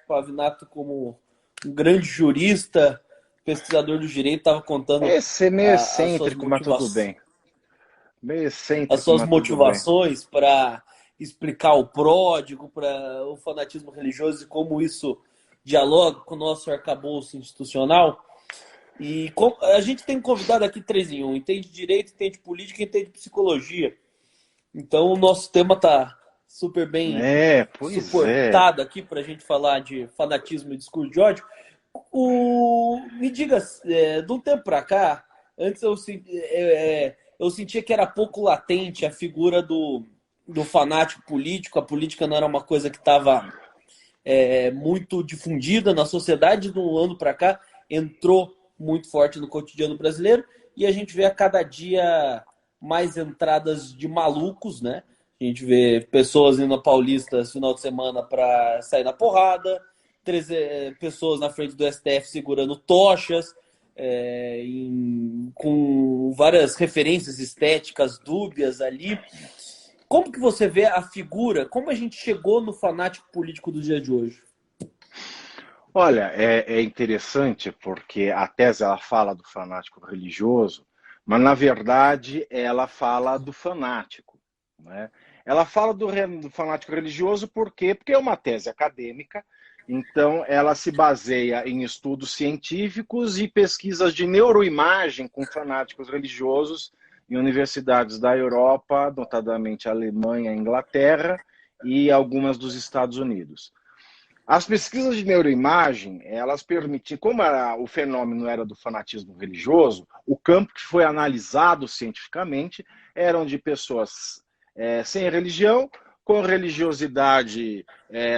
Pavinato, como um grande jurista, pesquisador do direito, estava contando Esse é meio as suas excêntrico, mas tudo motivações, bem. Meio as excêntrico, suas mas tudo bem. motivações para explicar o pródigo, para o fanatismo religioso e como isso dialoga com o nosso arcabouço institucional. E a gente tem convidado aqui três em um, entende direito, entende política e entende psicologia. Então o nosso tema está super bem É, pois é. suportado aqui para a gente falar de fanatismo e discurso de ódio. Me diga, de um tempo para cá, antes eu sentia que era pouco latente a figura do fanático político. A política não era uma coisa que estava muito difundida na sociedade. De um ano para cá, entrou muito forte no cotidiano brasileiro e a gente vê a cada dia mais entradas de malucos, né? A gente vê pessoas indo na Paulista esse final de semana para sair na porrada, pessoas na frente do STF segurando tochas, com várias referências estéticas dúbias ali. Como que você vê a figura? Como a gente chegou no fanático político do dia de hoje? Olha, é interessante porque a tese ela fala do fanático religioso, mas na verdade ela fala do fanático, né? Ela fala do fanático religioso por quê? Porque é uma tese acadêmica, então ela se baseia em estudos científicos e pesquisas de neuroimagem com fanáticos religiosos em universidades da Europa, notadamente Alemanha, Inglaterra e algumas dos Estados Unidos. As pesquisas de neuroimagem, elas permitiam, como o fenômeno era do fanatismo religioso, o campo que foi analisado cientificamente eram de pessoas sem religião, com religiosidade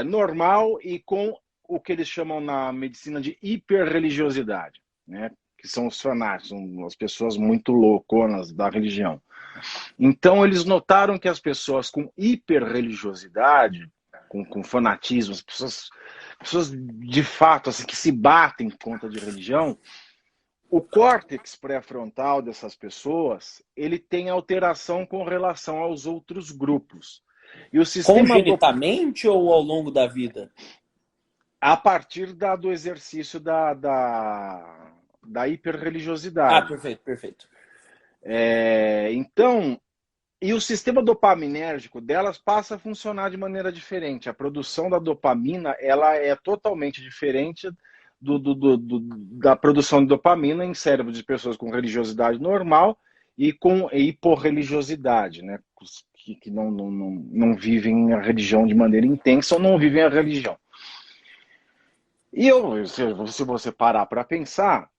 normal e com o que eles chamam na medicina de hiperreligiosidade, né? Que são os fanáticos, são as pessoas muito louconas da religião. Então, eles notaram que as pessoas com hiperreligiosidade, com fanatismo, as pessoas de fato assim, que se batem por conta de religião, o córtex pré-frontal dessas pessoas ele tem alteração com relação aos outros grupos. E o sistema Congenitamente ou ao longo da vida? a partir do exercício da Ah, hiperreligiosidade. perfeito, perfeito. Então, e o sistema dopaminérgico delas passa a funcionar de maneira diferente. A produção da dopamina ela é totalmente diferente da produção de dopamina em cérebro de pessoas com religiosidade normal e com hiporreligiosidade, né? Que não vivem a religião de maneira intensa ou não vivem a religião. E se você parar para pensar,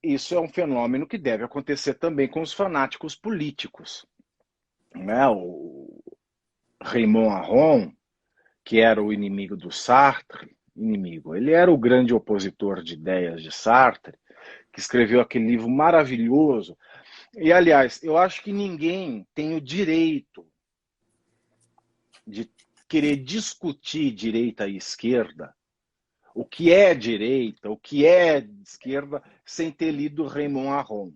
isso é um fenômeno que deve acontecer também com os fanáticos políticos, né? O Raymond Aron, que era o inimigo do Sartre, ele era o grande opositor de ideias de Sartre, que escreveu aquele livro maravilhoso. E, aliás, eu acho que ninguém tem o direito de querer discutir direita e esquerda, o que é direita, o que é esquerda, sem ter lido Raymond Aron.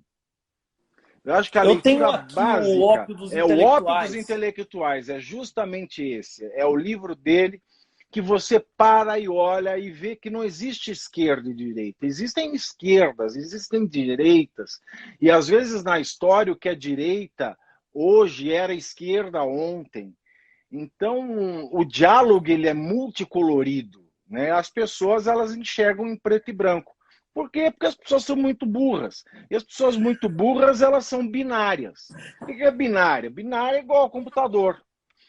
Eu acho que a Eu tenho leitura aqui o básica ópio dos é o ópio dos intelectuais. intelectuais, é justamente esse. É o livro dele que você para e olha e vê que não existe esquerda e direita. Existem esquerdas, existem direitas. E às vezes na história o que é direita hoje era esquerda ontem. Então o diálogo ele é multicolorido, né? As pessoas elas enxergam em preto e branco. Por quê? Porque as pessoas são muito burras. E as pessoas muito burras, elas são binárias. O que é binária? Binária é igual ao computador.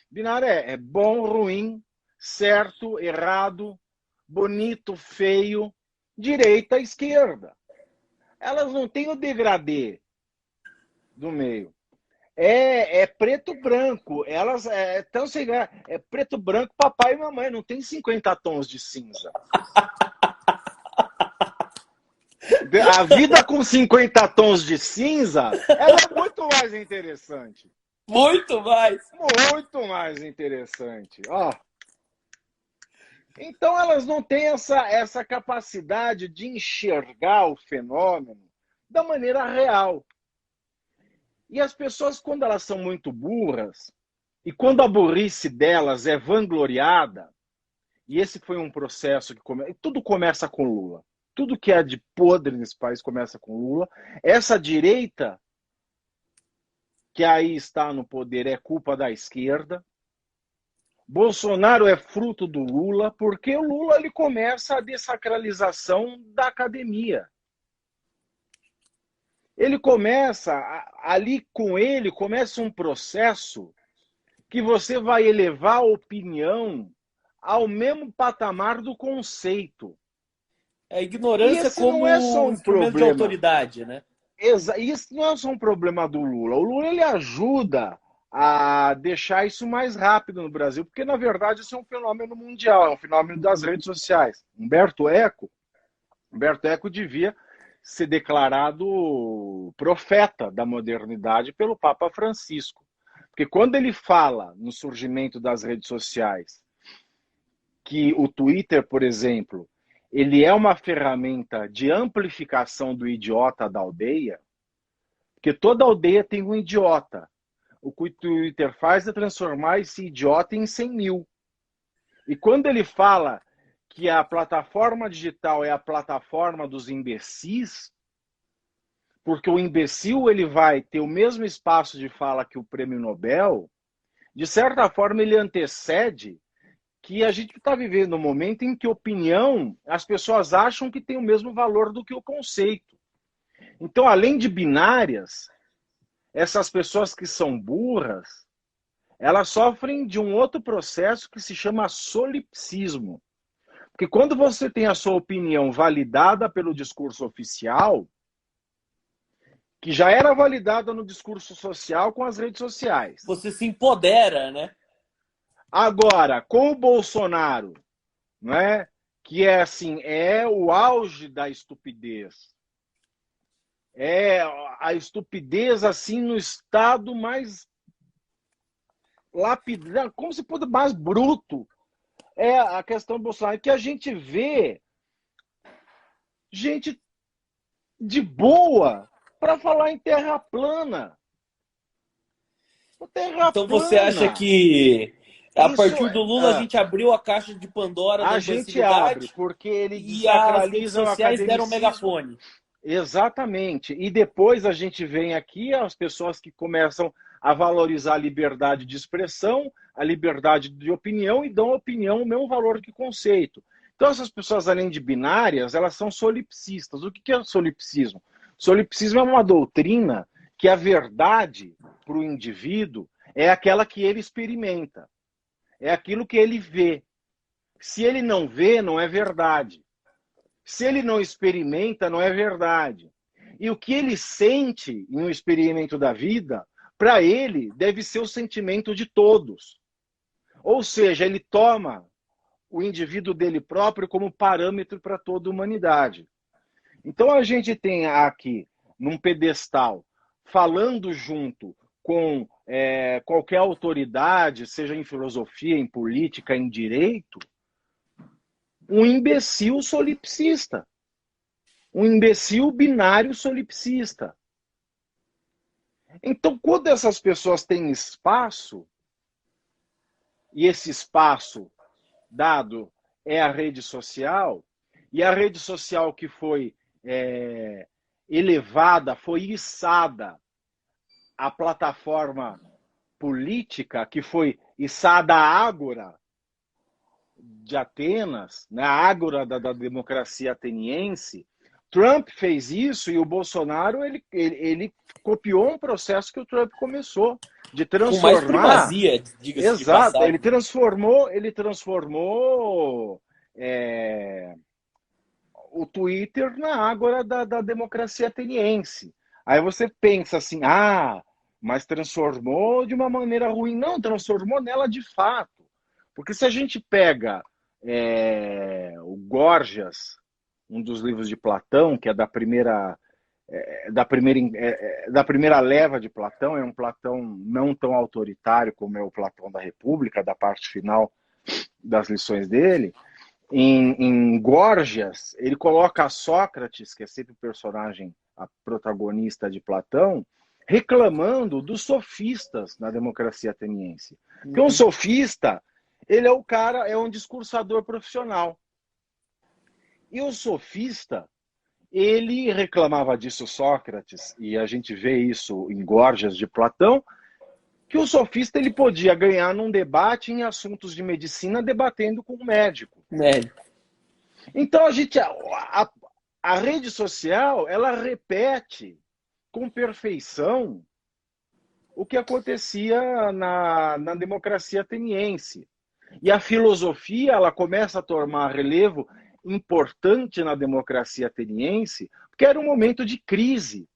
Binária é bom, ruim, certo, errado, bonito, feio, direita, esquerda. Elas não têm o degradê do meio. É preto branco. Elas tão sem é preto branco, papai e mamãe. Não tem 50 tons de cinza. A vida com 50 tons de cinza, ela é muito mais interessante. Muito mais. Muito mais interessante. Ó, então elas não têm essa capacidade de enxergar o fenômeno da maneira real. E as pessoas, quando elas são muito burras, e quando a burrice delas é vangloriada, E esse foi um processo que tudo começa com Lula. Tudo que é de podre nesse país começa com Lula. Essa direita que aí está no poder é culpa da esquerda. Bolsonaro é fruto do Lula, porque o Lula ele começa a dessacralização da academia. Ele começa, ali com ele, começa um processo que você vai elevar a opinião ao mesmo patamar do conceito. A E ignorância esse não é só como um instrumento de problema. autoridade, né? Isso não é só um problema do Lula. O Lula ele ajuda a deixar isso mais rápido no Brasil, porque na verdade isso é um fenômeno mundial, é um fenômeno das redes sociais. Humberto Eco devia ser declarado profeta da modernidade pelo Papa Francisco. Porque quando ele fala no surgimento das redes sociais, que o Twitter, por exemplo, ele é uma ferramenta de amplificação do idiota da aldeia, porque toda aldeia tem um idiota. O que o Twitter faz é transformar esse idiota em 100 mil. E quando ele fala que a plataforma digital é a plataforma dos imbecis, porque o imbecil ele vai ter o mesmo espaço de fala que o prêmio Nobel, de certa forma ele antecede que a gente está vivendo um momento em que opinião, as pessoas acham que tem o mesmo valor do que o conceito. Então, além de binárias, essas pessoas que são burras, elas sofrem de um outro processo que se chama solipsismo. Porque quando você tem a sua opinião validada pelo discurso oficial, que já era validada no discurso social com as redes sociais. Você se empodera, né? Agora, com o Bolsonaro, né, que é assim, é o auge da estupidez. É a estupidez assim no estado mais lapidar, como se pode mais bruto. É a questão do Bolsonaro, que a gente vê gente de boa para falar em terra plana. Terra Então você acha plana. que a Isso partir do Lula a gente abriu a caixa de Pandora da a gente abre, imbecilidade porque ele e as redes desacraliza o sociais deram um academicismo. megafone? Exatamente. E depois a gente vem aqui as pessoas que começam a valorizar a liberdade de expressão, a liberdade de opinião e dão à opinião o mesmo valor que conceito. Então essas pessoas, além de binárias, elas são solipsistas. O que é solipsismo? Solipsismo é uma doutrina que a verdade para o indivíduo é aquela que ele experimenta. É aquilo que ele vê. Se ele não vê, não é verdade. Se ele não experimenta, não é verdade. E o que ele sente em um experimento da vida, para ele, deve ser o sentimento de todos. Ou seja, ele toma o indivíduo dele próprio como parâmetro para toda a humanidade. Então a gente tem aqui, num pedestal, falando junto com qualquer autoridade, seja em filosofia, em política, em direito, um imbecil solipsista. Um imbecil binário solipsista. Então, quando essas pessoas têm espaço, e esse espaço dado é a rede social, e a rede social que foi elevada, foi içada à plataforma política, que foi içada à ágora de Atenas, né, a ágora da democracia ateniense. Trump fez isso e o Bolsonaro ele copiou um processo que o Trump começou de Com mais transformar. primazia, diga-se de Exato, passagem. ele transformou o Twitter na ágora da democracia ateniense. Aí você pensa assim, mas transformou de uma maneira ruim. Não, transformou nela de fato. Porque se a gente pega o Gorgias, um dos livros de Platão, que é da primeira leva de Platão, é um Platão não tão autoritário como é o Platão da República, da parte final das lições dele. Em Gorgias, ele coloca Sócrates, que é sempre o personagem, a protagonista de Platão, reclamando dos sofistas na democracia ateniense. Porque um sofista, Ele é o cara, é um discursador profissional. E o sofista, ele reclamava disso Sócrates, e a gente vê isso em Gorgias de Platão, que o sofista ele podia ganhar num debate em assuntos de medicina debatendo com um médico. Médico. Então a rede social, ela repete com perfeição o que acontecia na democracia ateniense. E a filosofia, ela começa a tomar relevo importante na democracia ateniense, porque era um momento de crise.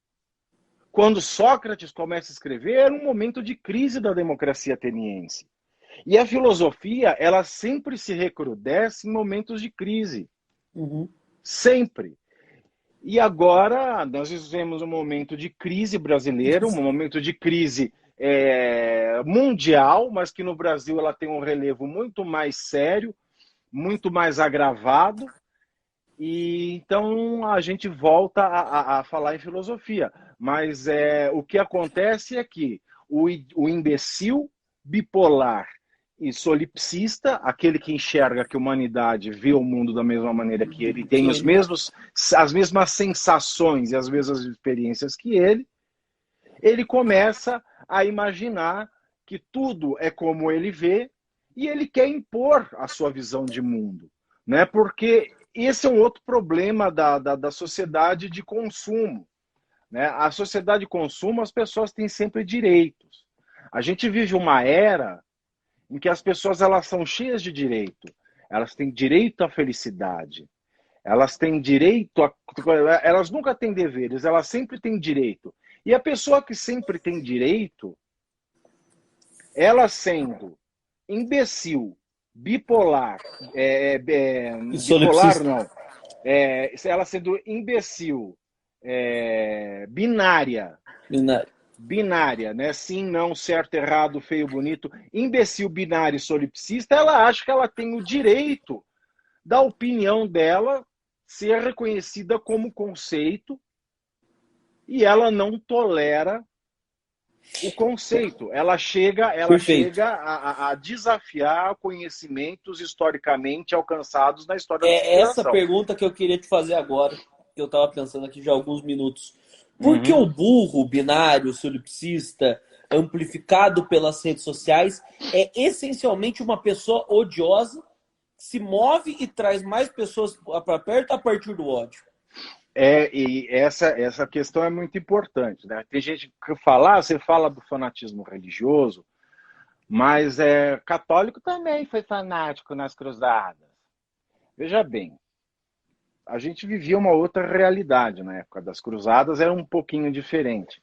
Quando Sócrates começa a escrever, era um momento de crise da democracia ateniense. E a filosofia, ela sempre se recrudesce em momentos de crise. Uhum. Sempre. E agora nós vivemos um momento de crise brasileira, um momento de crise mundial, mas que no Brasil ela tem um relevo muito mais sério, muito mais agravado. E então a gente volta a falar em filosofia. Mas o que acontece é que o imbecil bipolar e solipsista, aquele que enxerga que a humanidade vê o mundo da mesma maneira que ele, tem as mesmas sensações e as mesmas experiências que ele começa a imaginar que tudo é como ele vê e ele quer impor a sua visão de mundo, né? Porque esse é um outro problema da sociedade de consumo, né? A sociedade de consumo, as pessoas têm sempre direitos. A gente vive uma era em que as pessoas elas são cheias de direito. Elas têm direito à felicidade. Elas têm direito a... Elas nunca têm deveres, elas sempre têm direito. E a pessoa que sempre tem direito, ela sendo imbecil, bipolar, bipolar não, ela sendo imbecil, binária, né? Sim, não, certo, errado, feio, bonito, imbecil, binário e solipsista, ela acha que ela tem o direito da opinião dela ser reconhecida como conceito e ela não tolera o conceito. Ela chega a desafiar conhecimentos historicamente alcançados na história da É essa civilização. pergunta que eu queria te fazer agora, que eu estava pensando aqui já há alguns minutos. Por que Uhum. o burro, binário, solipsista, amplificado pelas redes sociais, é essencialmente uma pessoa odiosa, que se move e traz mais pessoas para perto a partir do ódio? E essa questão é muito importante, né? Tem gente que fala, você fala do fanatismo religioso, mas católico também foi fanático nas cruzadas. Veja bem, a gente vivia uma outra realidade na época das cruzadas, era um pouquinho diferente.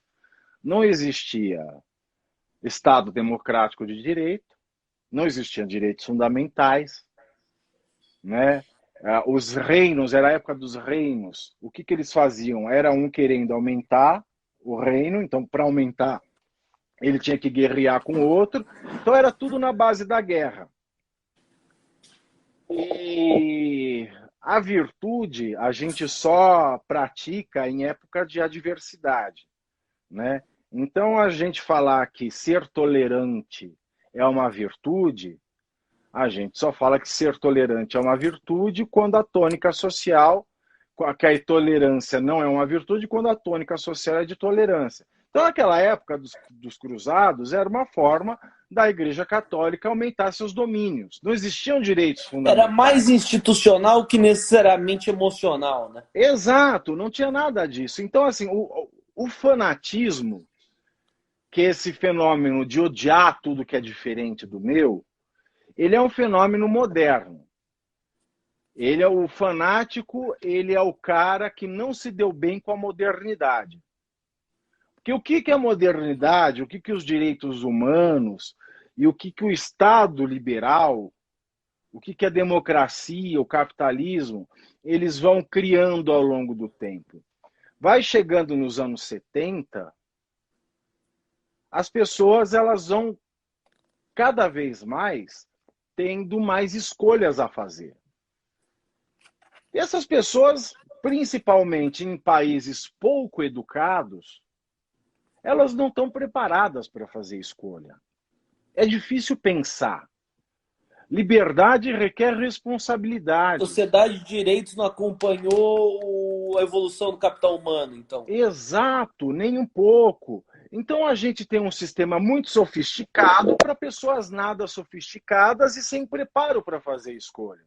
Não existia Estado democrático de direito, não existiam direitos fundamentais, né? Os reinos, era a época dos reinos. O que eles faziam? Era um querendo aumentar o reino, então para aumentar ele tinha que guerrear com o outro. Então era tudo na base da guerra. E a virtude a gente só pratica em época de adversidade, né? Então a gente falar que ser tolerante é uma virtude, a gente só fala que ser tolerante é uma virtude quando a tônica social, que a intolerância não é uma virtude, quando a tônica social é de tolerância. Então, naquela época dos cruzados, era uma forma da Igreja Católica aumentar seus domínios. Não existiam direitos Era mais fundamentais. institucional que necessariamente emocional, né? Exato, não tinha nada disso. Então, assim, o fanatismo, que é esse fenômeno de odiar tudo que é diferente do meu, ele é um fenômeno moderno. Ele é o fanático, ele é o cara que não se deu bem com a modernidade. Porque o que é a modernidade, o que os direitos humanos e o que o Estado liberal, o que a democracia, o capitalismo, eles vão criando ao longo do tempo. Vai chegando nos anos 70, as pessoas elas vão cada vez mais tendo mais escolhas a fazer. E essas pessoas, principalmente em países pouco educados, elas não estão preparadas para fazer escolha. É difícil pensar. Liberdade requer A responsabilidade. sociedade de direitos não acompanhou a evolução do capital humano, então. Exato, nem um pouco. Então a gente tem um sistema muito sofisticado para pessoas nada sofisticadas e sem preparo para fazer escolhas.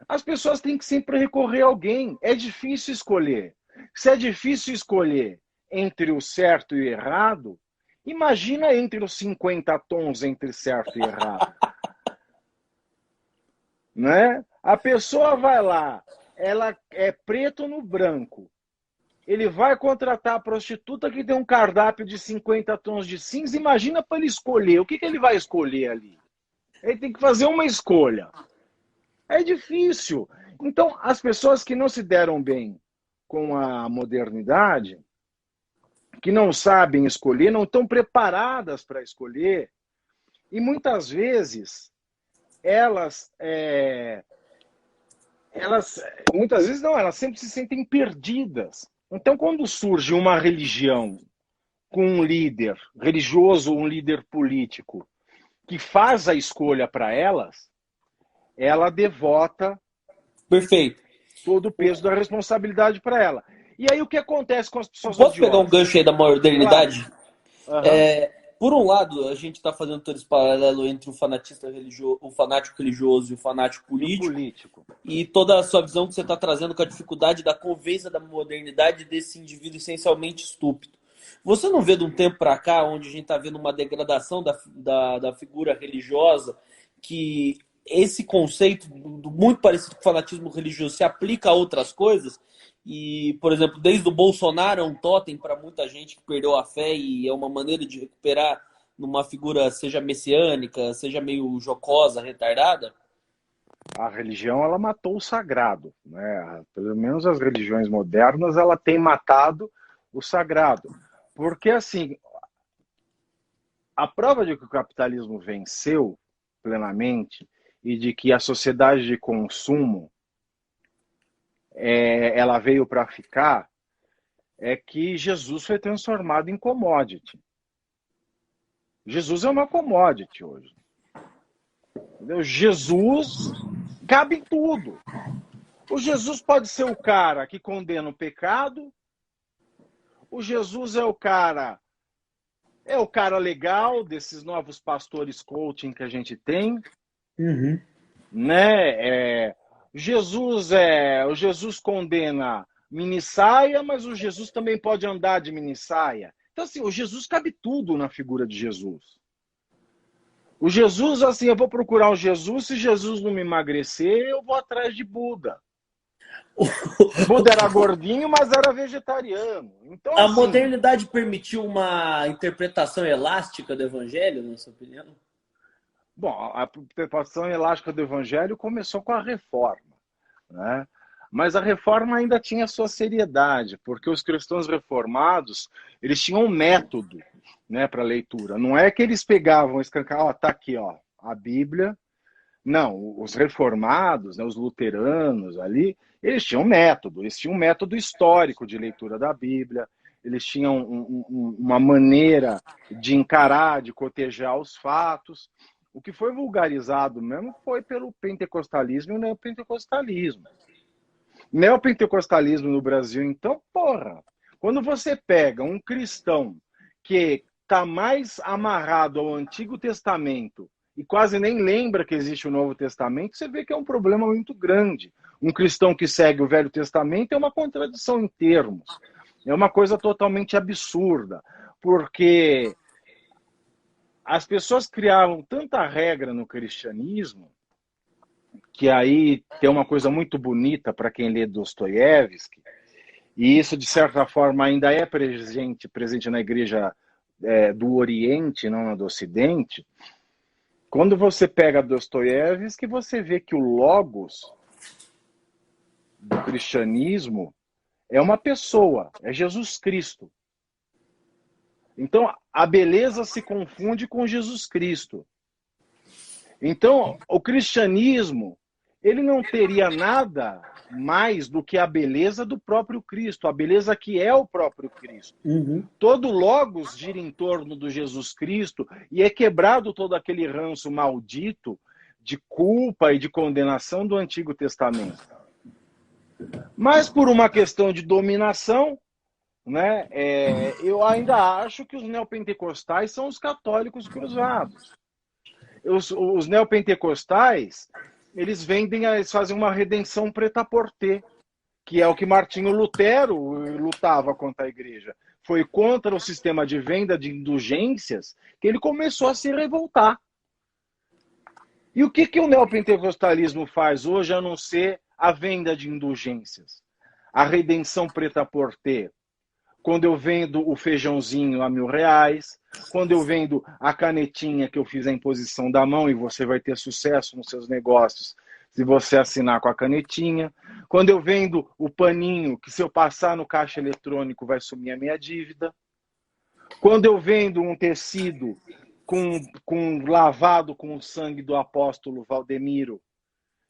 As pessoas têm que sempre recorrer a alguém. É difícil escolher. Se é difícil escolher entre o certo e o errado, imagina entre os 50 tons entre certo e errado. Né? A pessoa vai lá, ela é preto no branco. Ele vai contratar a prostituta que tem um cardápio de 50 tons de cinza. Imagina para ele escolher. O que ele vai escolher ali? Ele tem que fazer uma escolha. É difícil. Então, as pessoas que não se deram bem com a modernidade, que não sabem escolher, não estão preparadas para escolher, e muitas vezes elas muitas vezes não, elas sempre se sentem perdidas. Então, quando surge uma religião com um líder religioso, um líder político, que faz a escolha para elas, ela devota Perfeito. todo o peso da responsabilidade para ela. E aí o que acontece com as pessoas Posso pegar um odiosas? gancho aí da modernidade? Claro. Uhum. Por um lado, a gente está fazendo todo esse paralelo entre o fanático religioso e o fanático E o político, político? e toda a sua visão que você está trazendo com a dificuldade da convivência da modernidade desse indivíduo essencialmente estúpido. Você não vê de um tempo para cá, onde a gente está vendo uma degradação da figura religiosa, que esse conceito, muito parecido com o fanatismo religioso, se aplica a outras coisas? E, por exemplo, desde o Bolsonaro é um totem para muita gente que perdeu a fé e é uma maneira de recuperar numa figura, seja messiânica, seja meio jocosa, retardada? A religião ela matou o sagrado, né? Pelo menos as religiões modernas ela tem matado o sagrado, porque assim a prova de que o capitalismo venceu plenamente e de que a sociedade de consumo ela veio para ficar é que Jesus foi transformado em commodity. Jesus é uma commodity hoje. Entendeu? Jesus cabe em tudo. O Jesus pode ser o cara que condena o pecado. O Jesus é o cara legal desses novos pastores coaching que a gente tem, né? O Jesus condena mini saia, mas o Jesus também pode andar de mini saia. Então assim, o Jesus cabe tudo na figura de Jesus. O Jesus, assim, eu vou procurar um Jesus, se Jesus não me emagrecer, eu vou atrás de Buda. Buda era gordinho, mas era vegetariano. Então, A assim, modernidade permitiu uma interpretação elástica do evangelho, na sua opinião? bom, a interpretação elástica do evangelho começou com a reforma, né? Mas a reforma ainda tinha sua seriedade, porque os cristãos reformados, eles tinham um método, né, para leitura. Não é que eles pegavam, escancar, tá aqui, ó, a Bíblia. Não, os reformados, né, os luteranos ali, eles tinham um método histórico de leitura da Bíblia, eles tinham uma maneira de encarar, de cotejar os fatos. O que foi vulgarizado mesmo foi pelo pentecostalismo e o neopentecostalismo. Neopentecostalismo no Brasil, então, porra, quando você pega um cristão que está mais amarrado ao Antigo Testamento e quase nem lembra que existe o Novo Testamento, você vê que é um problema muito grande. Um cristão que segue o Velho Testamento é uma contradição em termos. É uma coisa totalmente absurda, porque as pessoas criavam tanta regra no cristianismo que aí tem uma coisa muito bonita para quem lê Dostoiévski, e isso, de certa forma, ainda é presente na igreja do Oriente, não na do Ocidente. Quando você pega Dostoiévski, você vê que o logos do cristianismo é uma pessoa, é Jesus Cristo. Então, a beleza se confunde com Jesus Cristo. Então, o cristianismo, ele não teria nada mais do que a beleza do próprio Cristo, a beleza que é o próprio Cristo. Todo logos gira em torno do Jesus Cristo e é quebrado todo aquele ranço maldito de culpa e de condenação do Antigo Testamento. Mas por uma questão de dominação, né, eu ainda acho que os neopentecostais são os católicos cruzados. Os neopentecostais, eles fazem uma redenção prêt-à-porter, que é o que Martinho Lutero lutava contra a igreja. Foi contra o sistema de venda de indulgências que ele começou a se revoltar. E o que o neopentecostalismo faz hoje, a não ser a venda de indulgências? A redenção prêt-à-porter. Quando eu vendo o feijãozinho a R$1.000, quando eu vendo a canetinha que eu fiz a imposição da mão, e você vai ter sucesso nos seus negócios se você assinar com a canetinha, quando eu vendo o paninho que se eu passar no caixa eletrônico vai sumir a minha dívida, quando eu vendo um tecido lavado com o sangue do apóstolo Valdemiro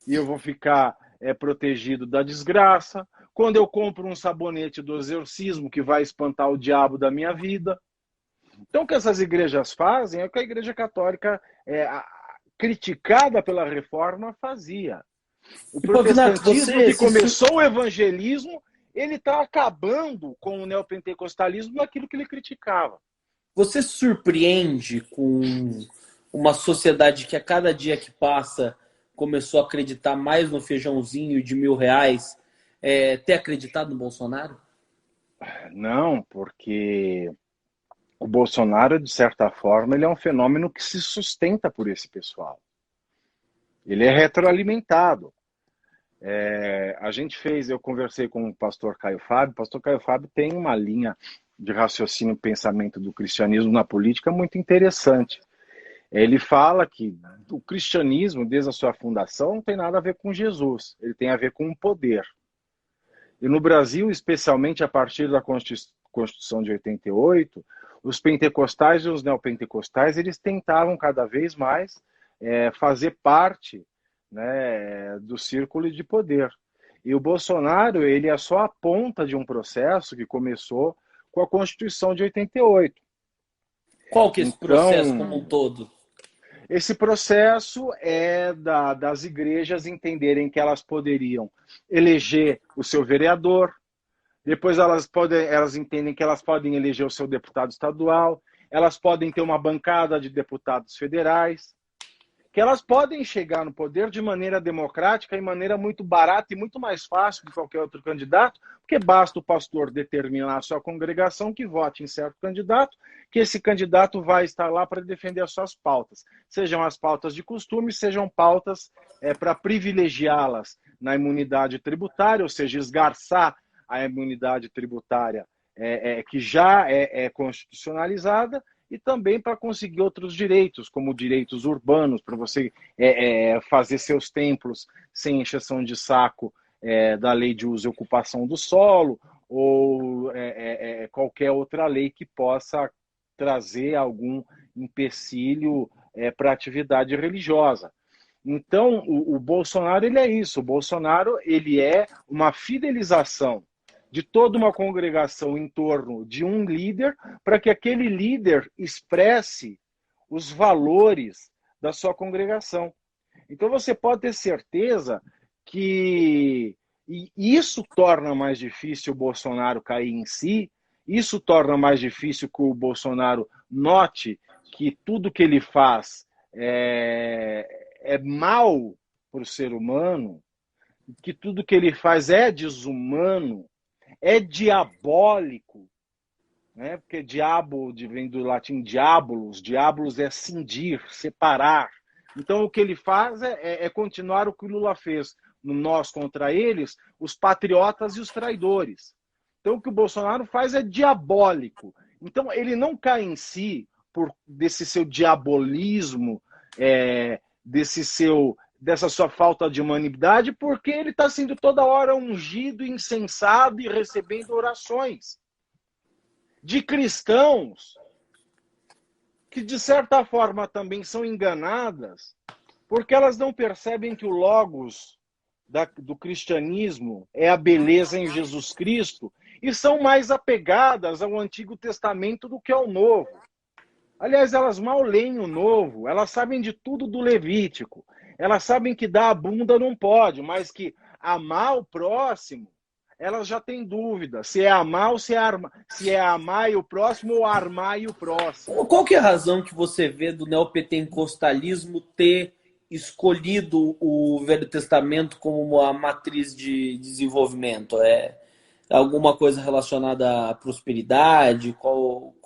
e eu vou ficar protegido da desgraça, quando eu compro um sabonete do exorcismo que vai espantar o diabo da minha vida. Então, o que essas igrejas fazem é o que a Igreja Católica, criticada pela Reforma, fazia. O protestantismo, que começou o evangelismo, ele está acabando com o neopentecostalismo naquilo que ele criticava. Você se surpreende com uma sociedade que a cada dia que passa começou a acreditar mais no feijãozinho de R$1.000, ter acreditado no Bolsonaro? Não, porque o Bolsonaro, de certa forma, ele é um fenômeno que se sustenta por esse pessoal. Ele é retroalimentado. Eu conversei com o pastor Caio Fábio. O pastor Caio Fábio tem uma linha de raciocínio e pensamento do cristianismo na política muito interessante. Ele fala que o cristianismo, desde a sua fundação, não tem nada a ver com Jesus. Ele tem a ver com o poder. E no Brasil, especialmente a partir da Constituição de 88, os pentecostais e os neopentecostais, eles tentavam cada vez mais fazer parte, né, do círculo de poder. E o Bolsonaro, ele é só a ponta de um processo que começou com a Constituição de 88. Qual que é esse processo como um todo? Esse processo é das igrejas entenderem que elas poderiam eleger o seu vereador, depois elas entendem que elas podem eleger o seu deputado estadual, elas podem ter uma bancada de deputados federais, que elas podem chegar no poder de maneira democrática, de maneira muito barata e muito mais fácil que qualquer outro candidato, porque basta o pastor determinar a sua congregação que vote em certo candidato, que esse candidato vai estar lá para defender as suas pautas. Sejam as pautas de costume, sejam pautas para privilegiá-las na imunidade tributária, ou seja, esgarçar a imunidade tributária que já é constitucionalizada, e também para conseguir outros direitos, como direitos urbanos, para você fazer seus templos sem encheção de saco da lei de uso e ocupação do solo, ou qualquer outra lei que possa trazer algum empecilho para a atividade religiosa. Então, o Bolsonaro, ele é isso. O Bolsonaro, ele é uma fidelização de toda uma congregação em torno de um líder, para que aquele líder expresse os valores da sua congregação. Então você pode ter certeza que isso torna mais difícil o Bolsonaro cair em si, isso torna mais difícil que o Bolsonaro note que tudo que ele faz é mal para o ser humano, que tudo que ele faz é desumano, é diabólico, né? Porque diabo vem do latim diabolos, diabolos é cindir, separar. Então o que ele faz é continuar o que o Lula fez no nós contra eles, os patriotas e os traidores. Então o que o Bolsonaro faz é diabólico. Então ele não cai em si desse seu diabolismo, dessa sua falta de humanidade, porque ele está sendo toda hora ungido, incensado e recebendo orações de cristãos que, de certa forma, também são enganadas, porque elas não percebem que o logos do cristianismo é a beleza em Jesus Cristo e são mais apegadas ao Antigo Testamento do que ao Novo. Aliás, elas mal leem o Novo, elas sabem de tudo do Levítico. Elas sabem que dar a bunda não pode, mas que amar o próximo, elas já têm dúvida se é amar ou se é amar e o próximo ou armar e o próximo. Qual que é a razão que você vê do neopentecostalismo ter escolhido o Velho Testamento como a matriz de desenvolvimento? É alguma coisa relacionada à prosperidade?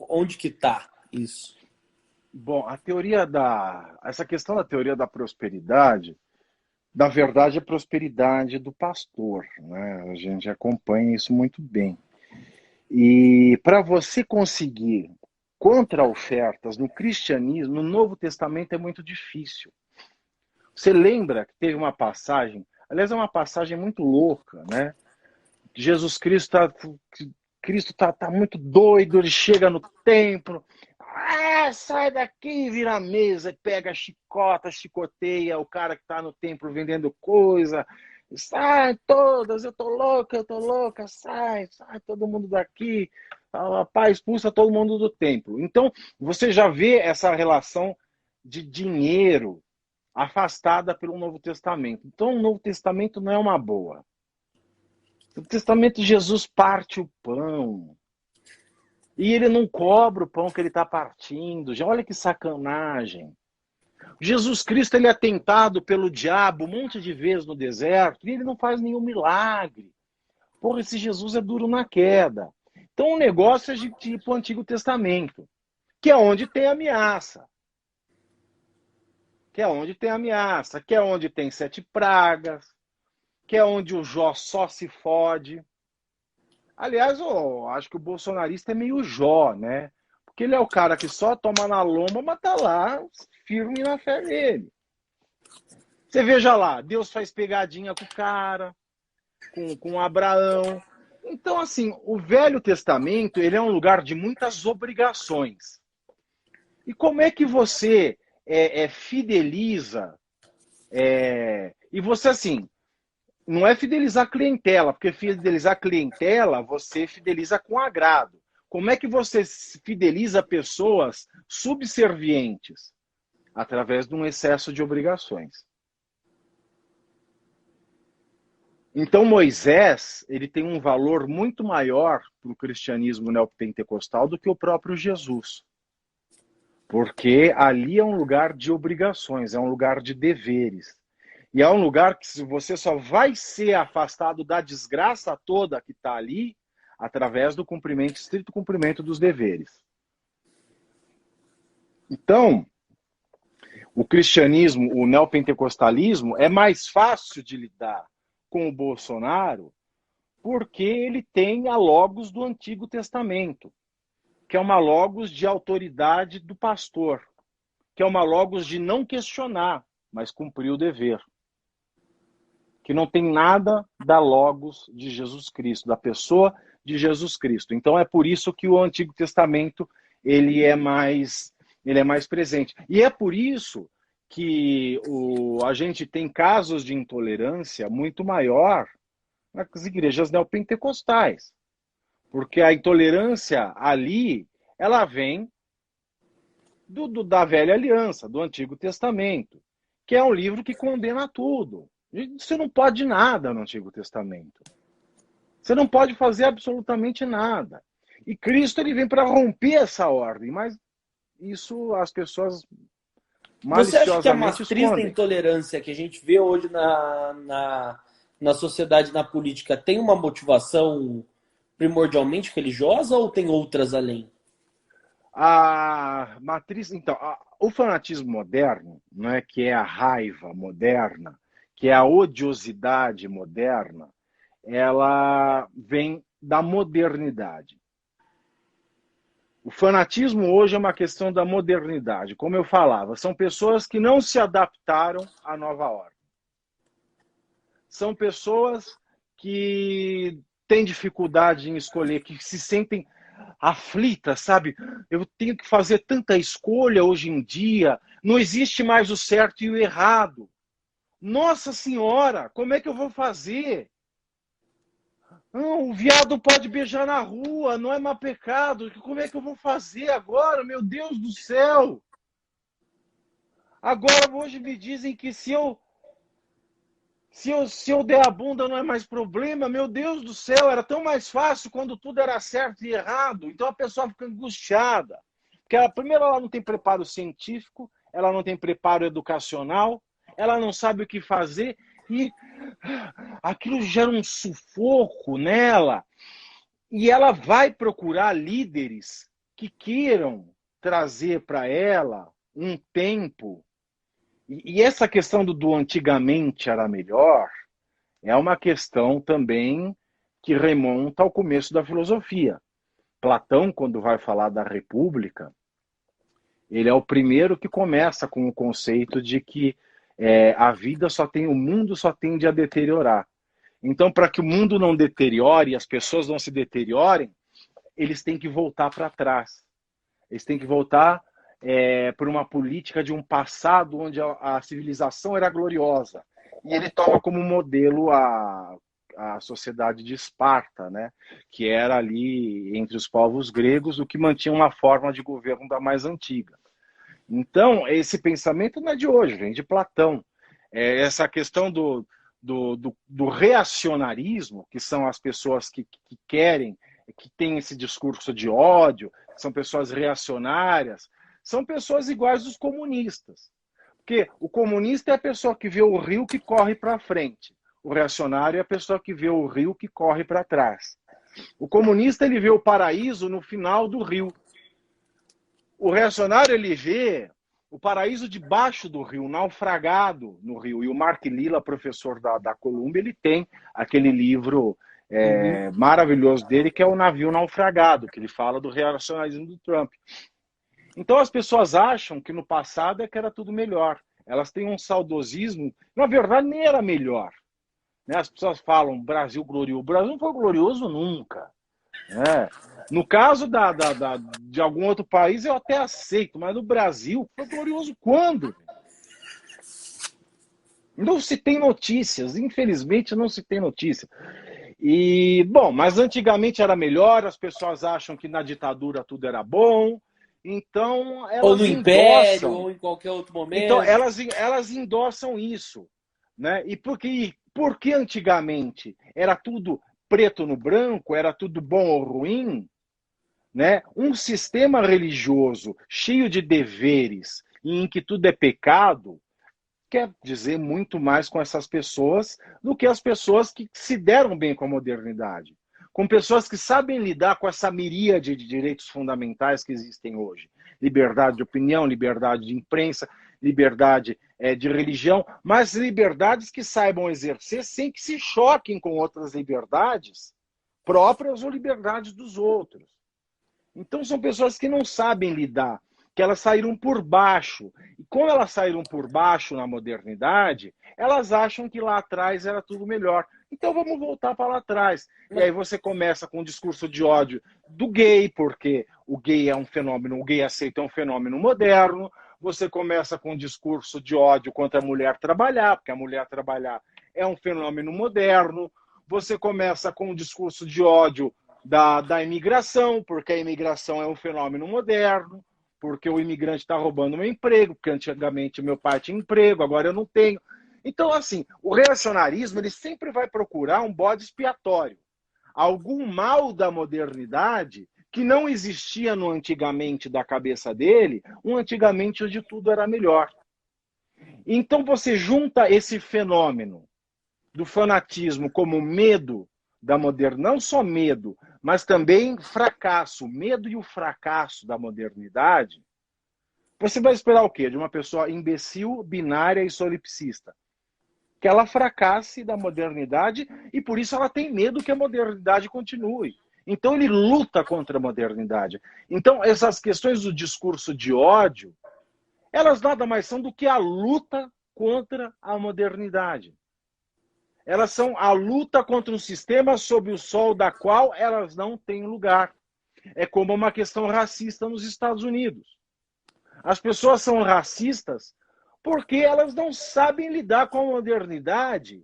Onde que está isso? Bom, essa questão da teoria da prosperidade, na verdade, é a prosperidade do pastor, né? A gente acompanha isso muito bem. E para você conseguir contra-ofertas no cristianismo, no Novo Testamento é muito difícil. Você lembra que teve uma passagem, aliás, é uma passagem muito louca, né? Jesus Cristo tá muito doido, ele chega no templo, sai daqui, vira a mesa, pega a chicota, chicoteia o cara que está no templo vendendo coisa, sai todas, eu tô louca, sai todo mundo daqui, a paz expulsa todo mundo do templo. Então, você já vê essa relação de dinheiro afastada pelo Novo Testamento. Então, o Novo Testamento não é uma boa. No Testamento, Jesus parte o pão. E ele não cobra o pão que ele está partindo. Já olha que sacanagem. Jesus Cristo ele é tentado pelo diabo um monte de vezes no deserto e ele não faz nenhum milagre. Porra, esse Jesus é duro na queda. Então o negócio é de tipo o Antigo Testamento, que é onde tem ameaça. Que é onde tem 7 pragas, que é onde o Jó só se fode. Aliás, eu acho que o bolsonarista é meio Jó, né? Porque ele é o cara que só toma na lomba, mas tá lá firme na fé dele. Você veja lá, Deus faz pegadinha com o cara, com Abraão. Então, assim, o Velho Testamento ele é um lugar de muitas obrigações. E como é que você fideliza? E você, assim, não é fidelizar clientela, porque fidelizar clientela você fideliza com agrado. Como é que você fideliza pessoas subservientes? Através de um excesso de obrigações. Então Moisés ele tem um valor muito maior para o cristianismo neopentecostal do que o próprio Jesus. Porque ali é um lugar de obrigações, é um lugar de deveres. E é um lugar que você só vai ser afastado da desgraça toda que está ali através do estrito cumprimento dos deveres. Então, o cristianismo, o neopentecostalismo, é mais fácil de lidar com o Bolsonaro porque ele tem a logos do Antigo Testamento, que é uma logos de autoridade do pastor, que é uma logos de não questionar, mas cumprir o dever. Que não tem nada da logos de Jesus Cristo, da pessoa de Jesus Cristo. Então é por isso que o Antigo Testamento ele é mais presente. E é por isso que a gente tem casos de intolerância muito maior nas igrejas neopentecostais. Porque a intolerância ali, ela vem da velha aliança, do Antigo Testamento, que é um livro que condena tudo. Você não pode nada no Antigo Testamento. Você não pode fazer absolutamente nada. E Cristo ele vem para romper essa ordem, mas isso as pessoas Você acha que a maliciosamente matriz da escondem. intolerância que a gente vê hoje na sociedade, na política, tem uma motivação primordialmente religiosa ou tem outras além? A matriz, então, o fanatismo moderno, né, que é a raiva moderna, que é a odiosidade moderna, ela vem da modernidade. O fanatismo hoje é uma questão da modernidade. Como eu falava, são pessoas que não se adaptaram à nova ordem. São pessoas que têm dificuldade em escolher, que se sentem aflitas, sabe? Eu tenho que fazer tanta escolha hoje em dia, não existe mais o certo e o errado. Nossa Senhora, como é que eu vou fazer? Não, o viado pode beijar na rua, não é mais pecado. Como é que eu vou fazer agora? Meu Deus do céu! Agora, hoje me dizem que se eu der a bunda não é mais problema. Meu Deus do céu, era tão mais fácil quando tudo era certo e errado. Então a pessoa fica angustiada. Porque primeiro, ela não tem preparo científico, ela não tem preparo educacional, ela não sabe o que fazer e aquilo gera um sufoco nela. E ela vai procurar líderes que queiram trazer para ela um tempo. E essa questão do antigamente era melhor é uma questão também que remonta ao começo da filosofia. Platão, quando vai falar da República, ele é o primeiro que começa com o conceito de que a vida o mundo só tende a deteriorar. Então, para que o mundo não deteriore e as pessoas não se deteriorem, eles têm que voltar para trás. Eles têm que voltar por uma política de um passado onde a civilização era gloriosa. E ele toma como modelo a sociedade de Esparta, né? Que era ali, entre os povos gregos, o que mantinha uma forma de governo da mais antiga. Então, esse pensamento não é de hoje, vem de Platão. Essa questão do reacionarismo, que são as pessoas que querem, que têm esse discurso de ódio, são pessoas reacionárias, são pessoas iguais aos comunistas. Porque o comunista é a pessoa que vê o rio que corre para frente. O reacionário é a pessoa que vê o rio que corre para trás. O comunista, ele vê o paraíso no final do rio. O reacionário, ele vê o paraíso debaixo do rio, naufragado no rio. E o Mark Lilla, professor da Columbia, ele tem aquele livro maravilhoso dele, que é O Navio Naufragado, que ele fala do reacionarismo do Trump. Então as pessoas acham que no passado que era tudo melhor. Elas têm um saudosismo, na verdade nem era melhor. Né? As pessoas falam Brasil glorioso. O Brasil não foi glorioso nunca. Né? No caso de algum outro país eu até aceito, mas no Brasil foi glorioso quando? Não se tem notícias, infelizmente não se tem notícia. E, bom, mas antigamente era melhor, as pessoas acham que na ditadura tudo era bom. Então, elas ou no Império, ou em qualquer outro momento. Então, elas endossam isso. Né? E por que antigamente era tudo preto no branco, era tudo bom ou ruim? Né? Um sistema religioso cheio de deveres, em que tudo é pecado, quer dizer muito mais com essas pessoas do que as pessoas que se deram bem com a modernidade. Com pessoas que sabem lidar com essa miríade de direitos fundamentais que existem hoje. Liberdade de opinião, liberdade de imprensa, liberdade de religião, mas liberdades que saibam exercer sem que se choquem com outras liberdades próprias ou liberdades dos outros. Então são pessoas que não sabem lidar, que elas saíram por baixo. E como elas saíram por baixo na modernidade, elas acham que lá atrás era tudo melhor. Então vamos voltar para lá atrás. E aí você começa com um discurso de ódio do gay, porque o gay é um fenômeno, o gay aceito é um fenômeno moderno. Você começa com um discurso de ódio contra a mulher trabalhar, porque a mulher trabalhar é um fenômeno moderno. Você começa com um discurso de ódio da imigração, porque a imigração é um fenômeno moderno, porque o imigrante está roubando meu emprego, porque antigamente meu pai tinha emprego, agora eu não tenho. Então, assim, o reacionarismo ele sempre vai procurar um bode expiatório. Algum mal da modernidade que não existia no antigamente da cabeça dele, um antigamente onde tudo era melhor. Então você junta esse fenômeno do fanatismo como medo da modernidade, não só medo, mas também fracasso, medo e o fracasso da modernidade. Você vai esperar o quê? De uma pessoa imbecil, binária e solipsista. Que ela fracasse da modernidade e por isso ela tem medo que a modernidade continue. Então ele luta contra a modernidade. Então essas questões do discurso de ódio, elas nada mais são do que a luta contra a modernidade. Elas são a luta contra um sistema sob o sol da qual elas não têm lugar. É como uma questão racista nos Estados Unidos. As pessoas são racistas porque elas não sabem lidar com a modernidade,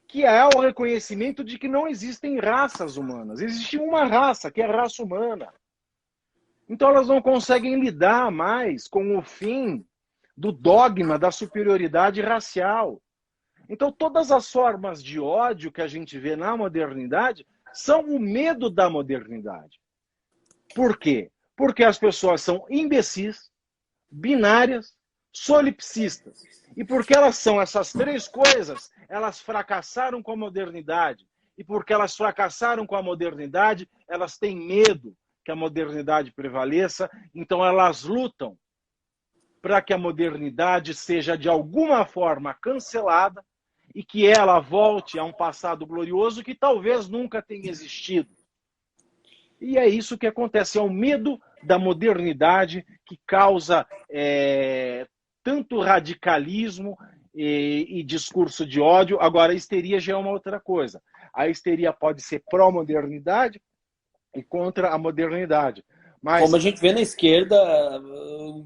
que é o reconhecimento de que não existem raças humanas. Existe uma raça, que é a raça humana. Então elas não conseguem lidar mais com o fim do dogma da superioridade racial. Então, todas as formas de ódio que a gente vê na modernidade são o medo da modernidade. Por quê? Porque as pessoas são imbecis, binárias, solipsistas. E porque elas são essas três coisas, elas fracassaram com a modernidade. E porque elas fracassaram com a modernidade, elas têm medo que a modernidade prevaleça, então elas lutam para que a modernidade seja de alguma forma cancelada e que ela volte a um passado glorioso que talvez nunca tenha existido. E é isso que acontece, é o medo da modernidade que causa tanto radicalismo e discurso de ódio. Agora, a histeria já é uma outra coisa. A histeria pode ser pró-modernidade e contra a modernidade. Mas, como a gente vê na esquerda,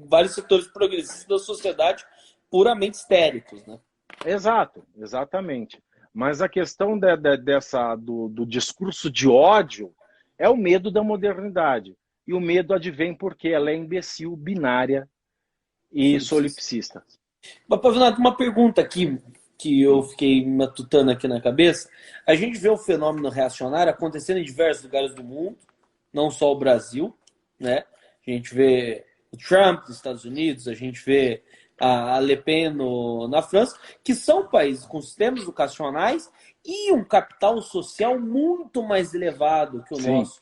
vários setores progressistas da sociedade puramente histéricos, né? exato, exatamente. Mas a questão do discurso de ódio é o medo da modernidade. E o medo advém porque ela é imbecil, binária e solipsista. Mas, Pavinato, uma pergunta aqui que eu fiquei matutando aqui na cabeça. A gente vê o fenômeno reacionário acontecendo em diversos lugares do mundo, não só o Brasil, né? A gente vê o Trump nos Estados Unidos, a gente vê a Le Pen na França, que são países com sistemas educacionais e um capital social muito mais elevado que o Sim. nosso.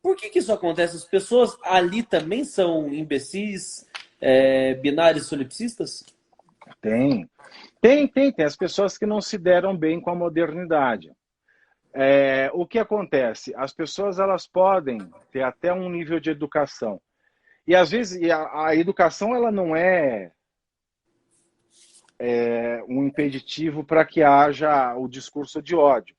Por que isso acontece? As pessoas ali também são imbecis, binários solipsistas? Tem as pessoas que não se deram bem com a modernidade. O que acontece? As pessoas elas podem ter até um nível de educação. E às vezes a educação ela não é um impeditivo para que haja o discurso de ódio.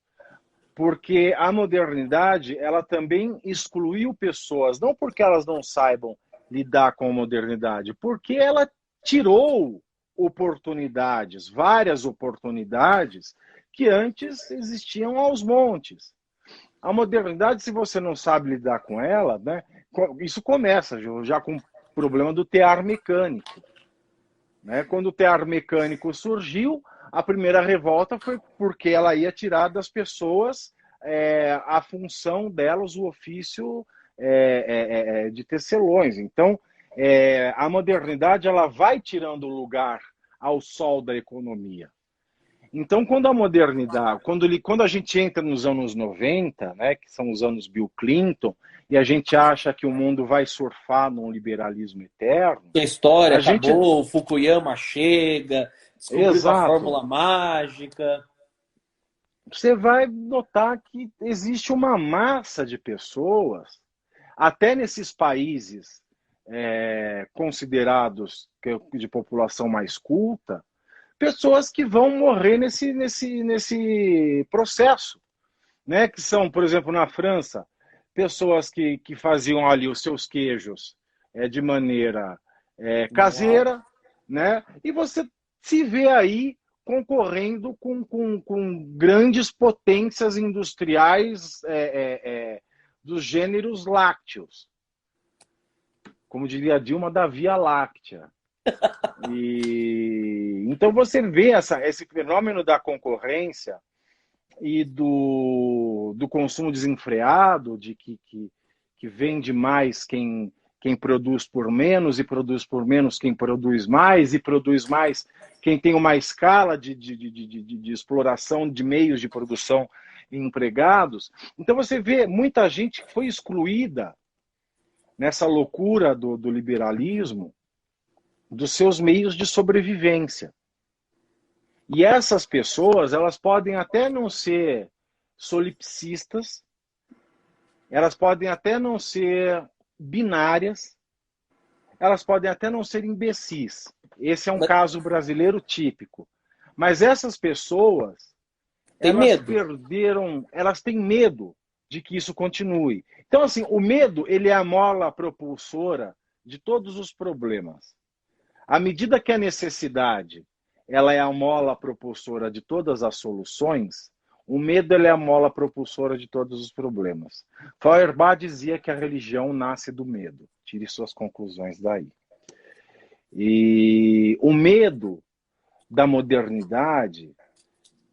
Porque a modernidade ela também excluiu pessoas, não porque elas não saibam lidar com a modernidade, porque ela tirou oportunidades, várias oportunidades que antes existiam aos montes. A modernidade, se você não sabe lidar com ela, né, isso começa já com o problema do tear mecânico. Né? Quando o tear mecânico surgiu, a primeira revolta foi porque ela ia tirar das pessoas a função delas, o ofício de tecelões. Então, a modernidade ela vai tirando lugar ao sol da economia. Então, quando a modernidade, quando a gente entra nos anos 90, né, que são os anos Bill Clinton, e a gente acha que o mundo vai surfar num liberalismo eterno, A história a gente... acabou, o Fukuyama chega, descobriu a Exato. fórmula mágica. Você vai notar que existe uma massa de pessoas, até nesses países considerados de população mais culta, pessoas que vão morrer nesse processo, né? Que são, por exemplo, na França, pessoas que faziam ali os seus queijos de maneira caseira, né? E você se vê aí concorrendo com grandes potências industriais dos gêneros lácteos. Como diria a Dilma, da Via Láctea. Então você vê esse fenômeno da concorrência e do consumo desenfreado, de que vende mais quem produz por menos, e produz por menos quem produz mais, e produz mais quem tem uma escala de exploração de meios de produção e empregados. Então você vê muita gente que foi excluída nessa loucura do liberalismo dos seus meios de sobrevivência. E essas pessoas, elas podem até não ser solipsistas, elas podem até não ser binárias, elas podem até não ser imbecis. Esse é um caso brasileiro típico. Mas essas pessoas, elas têm medo de que isso continue. Então, assim, o medo, ele é a mola propulsora de todos os problemas. À medida que a necessidade ela é a mola propulsora de todas as soluções, o medo ele é a mola propulsora de todos os problemas. Feuerbach dizia que a religião nasce do medo. Tire suas conclusões daí. E o medo da modernidade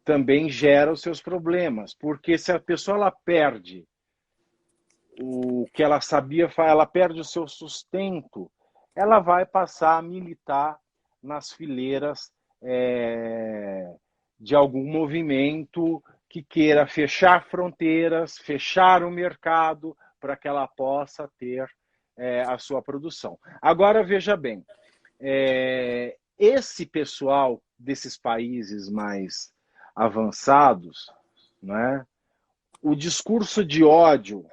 também gera os seus problemas, porque se a pessoa ela perde o que ela sabia, ela perde o seu sustento, ela vai passar a militar nas fileiras de algum movimento que queira fechar fronteiras, fechar o mercado para que ela possa ter a sua produção. Agora, veja bem, esse pessoal desses países mais avançados, né, o discurso de ódio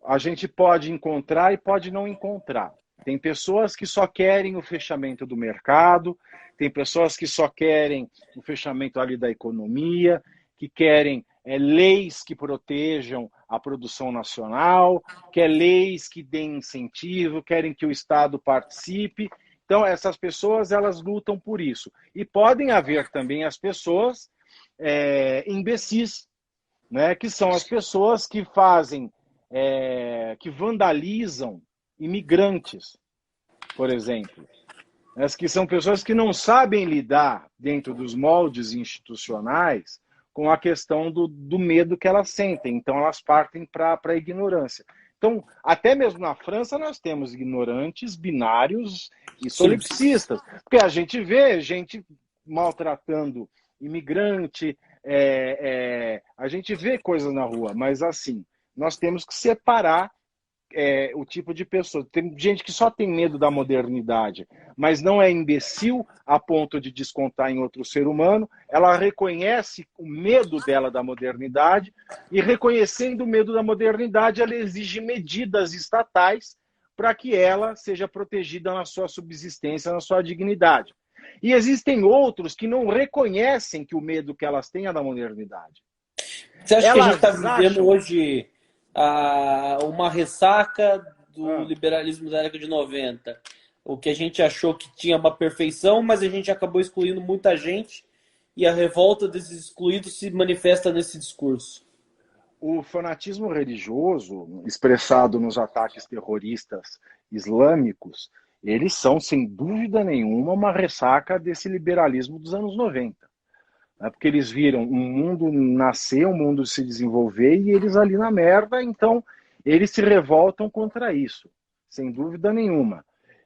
a gente pode encontrar e pode não encontrar. Tem pessoas que só querem o fechamento do mercado, tem pessoas que só querem o fechamento ali da economia, que querem leis que protejam a produção nacional, leis que deem incentivo, querem que o Estado participe. Então, essas pessoas, elas lutam por isso. E podem haver também as pessoas imbecis, né, que são as pessoas que fazem que vandalizam imigrantes, por exemplo. As que são pessoas que não sabem lidar dentro dos moldes institucionais com a questão do medo que elas sentem. Então, elas partem para a ignorância. Então, até mesmo na França, nós temos ignorantes, binários e solipsistas. Porque a gente vê gente maltratando imigrante, a gente vê coisas na rua, mas assim, nós temos que separar o tipo de pessoa. Tem gente que só tem medo da modernidade, mas não é imbecil a ponto de descontar em outro ser humano. Ela reconhece o medo dela da modernidade e, reconhecendo o medo da modernidade, ela exige medidas estatais para que ela seja protegida na sua subsistência, na sua dignidade. E existem outros que não reconhecem que o medo que elas têm é da modernidade. Você acha que a gente está vivendo hoje uma ressaca do liberalismo da década de 90? O que a gente achou que tinha uma perfeição, mas a gente acabou excluindo muita gente e a revolta desses excluídos se manifesta nesse discurso. O fanatismo religioso, expressado nos ataques terroristas islâmicos, eles são, sem dúvida nenhuma, uma ressaca desse liberalismo dos anos 90. Porque eles viram um mundo nascer, um mundo se desenvolver e eles ali na merda, então eles se revoltam contra isso, sem dúvida nenhuma.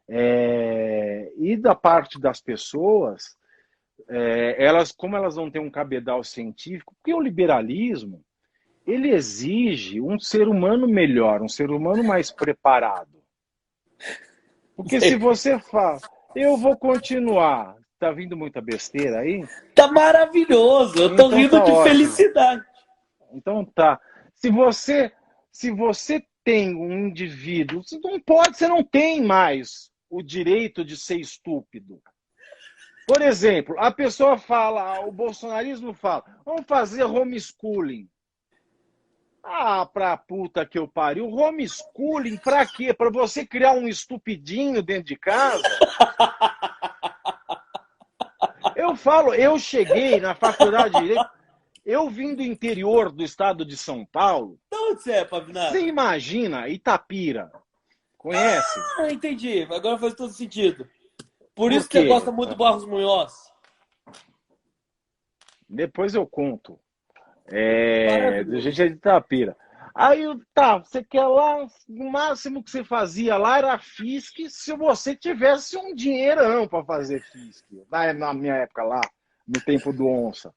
E da parte das pessoas, como elas vão ter um cabedal científico, porque o liberalismo, ele exige um ser humano melhor, um ser humano mais preparado. Porque se você fala, eu vou continuar... Tá vindo muita besteira aí? Tá maravilhoso, eu tô rindo de ótimo. Felicidade. Então tá. Se você tem um indivíduo, você não tem mais o direito de ser estúpido. Por exemplo, a pessoa fala, o bolsonarismo fala, vamos fazer homeschooling. Pra puta que eu pariu. Homeschooling pra quê? Pra você criar um estupidinho dentro de casa? Eu cheguei na faculdade de Direito, eu vim do interior do estado de São Paulo. De onde você é, Pavinato? Você imagina, Itapira. Conhece? Entendi. Agora faz todo sentido. Por isso que você gosta muito do Barros Munhoz. Depois eu conto. A gente é de Itapira. Aí, você quer lá, o máximo que você fazia lá era FISC, se você tivesse um dinheirão para fazer FISC. Na minha época lá, no tempo do Onça.